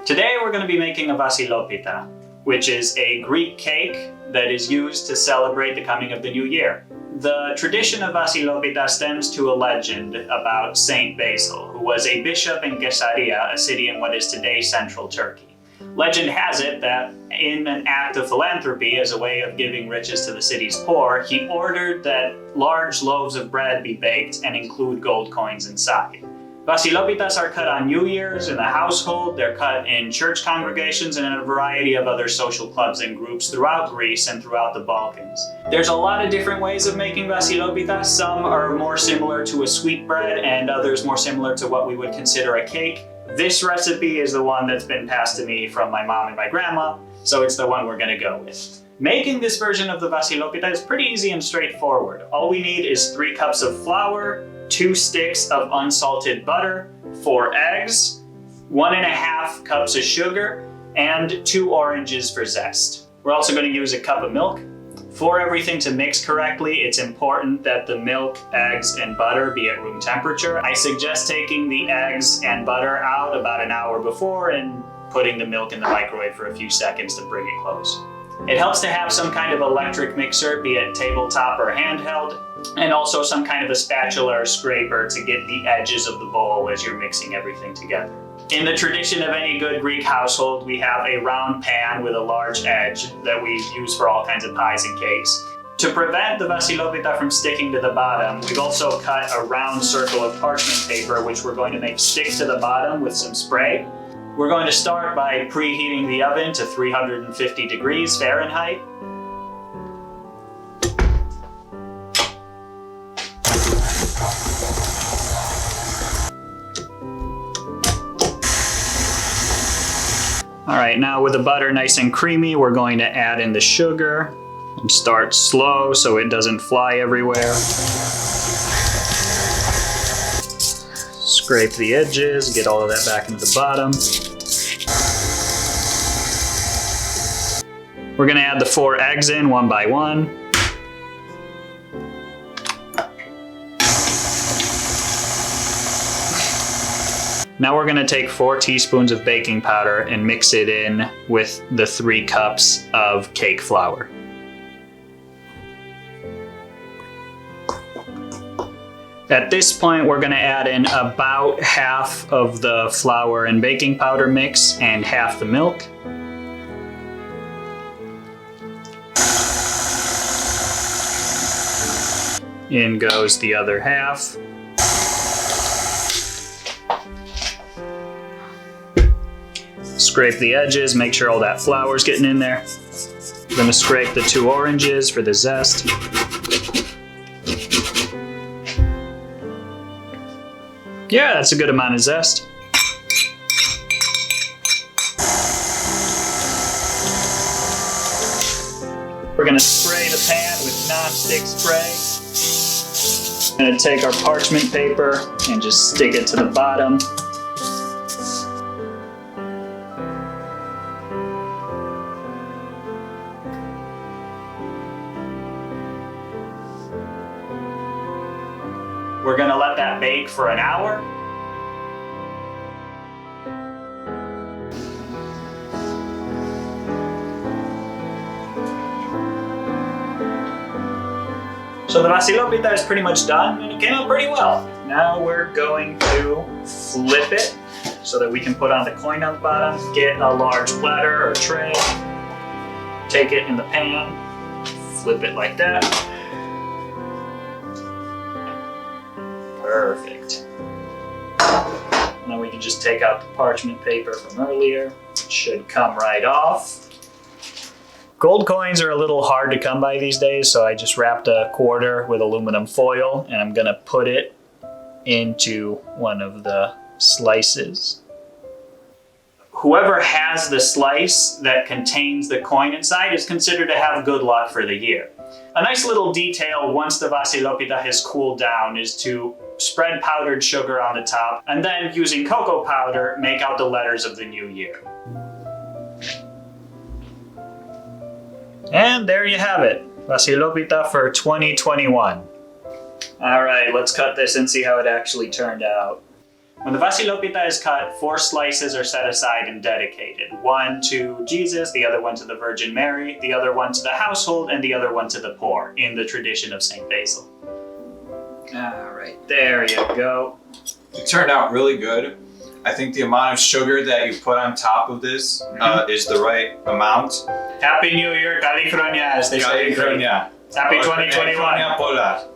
Today we're going to be making a Vasilopita, which is a Greek cake that is used to celebrate the coming of the new year. The tradition of Vasilopita stems to a legend about Saint Basil, who was a bishop in Caesarea, a city in what is today central Turkey. Legend has it that in an act of philanthropy, as a way of giving riches to the city's poor, he ordered that large loaves of bread be baked and include gold coins inside. Vasilopitas are cut on New Year's in the household, they're cut in church congregations, and in a variety of other social clubs and groups throughout Greece and throughout the Balkans. There's a lot of different ways of making Vasilopitas. Some are more similar to a sweetbread and others more similar to what we would consider a cake. This recipe is the one that's been passed to me from my mom and my grandma, so it's the one we're gonna go with. Making this version of the Vasilopita is pretty easy and straightforward. All we need is 3 cups of flour, 2 sticks of unsalted butter, 4 eggs, 1.5 cups of sugar, and 2 oranges for zest. We're also going to use a cup of milk. For everything to mix correctly, it's important that the milk, eggs, and butter be at room temperature. I suggest taking the eggs and butter out about an hour before and putting the milk in the microwave for a few seconds to bring it close. It helps to have some kind of electric mixer, be it tabletop or handheld, and also some kind of a spatula or scraper to get the edges of the bowl as you're mixing everything together. In the tradition of any good Greek household, we have a round pan with a large edge that we use for all kinds of pies and cakes. To prevent the Vasilopita from sticking to the bottom, we've also cut a round circle of parchment paper, which we're going to make stick to the bottom with some spray. We're going to start by preheating the oven to 350 degrees Fahrenheit. All right, now with the butter nice and creamy, we're going to add in the sugar and start slow so it doesn't fly everywhere. Scrape the edges, get all of that back into the bottom. We're gonna add the 4 eggs in one by one. Now we're gonna take 4 teaspoons of baking powder and mix it in with the 3 cups of cake flour. At this point, we're gonna add in about half of the flour and baking powder mix and half the milk. In goes the other half. Scrape the edges, make sure all that flour's getting in there. I'm gonna scrape the 2 oranges for the zest. Yeah, that's a good amount of zest. We're gonna spray the pan with non-stick spray. I'm gonna take our parchment paper and just stick it to the bottom. We're gonna let that bake for an hour. So the Vasilopita is pretty much done and it came out pretty well. Now we're going to flip it so that we can put on the coin on the bottom. Get a large platter or tray, take it in the pan, flip it like that. Perfect. Now we can just take out the parchment paper from earlier. It should come right off. Gold coins are a little hard to come by these days, so I just wrapped a quarter with aluminum foil and I'm gonna put it into one of the slices. Whoever has the slice that contains the coin inside is considered to have good luck for the year. A nice little detail once the Vasilopita has cooled down is to spread powdered sugar on the top and then using cocoa powder, make out the letters of the new year. And there you have it, Vasilopita for 2021. All right, let's cut this and see how it actually turned out. When the Vasilopita is cut, 4 slices are set aside and dedicated. One to Jesus, the other one to the Virgin Mary, the other one to the household, and the other one to the poor, in the tradition of St. Basil. All right, there you go. It turned out really good. I think the amount of sugar that you put on top of this is the right amount. Happy New Year, Kalikronia, as they say. Kalikronia. Happy 2021. Polar.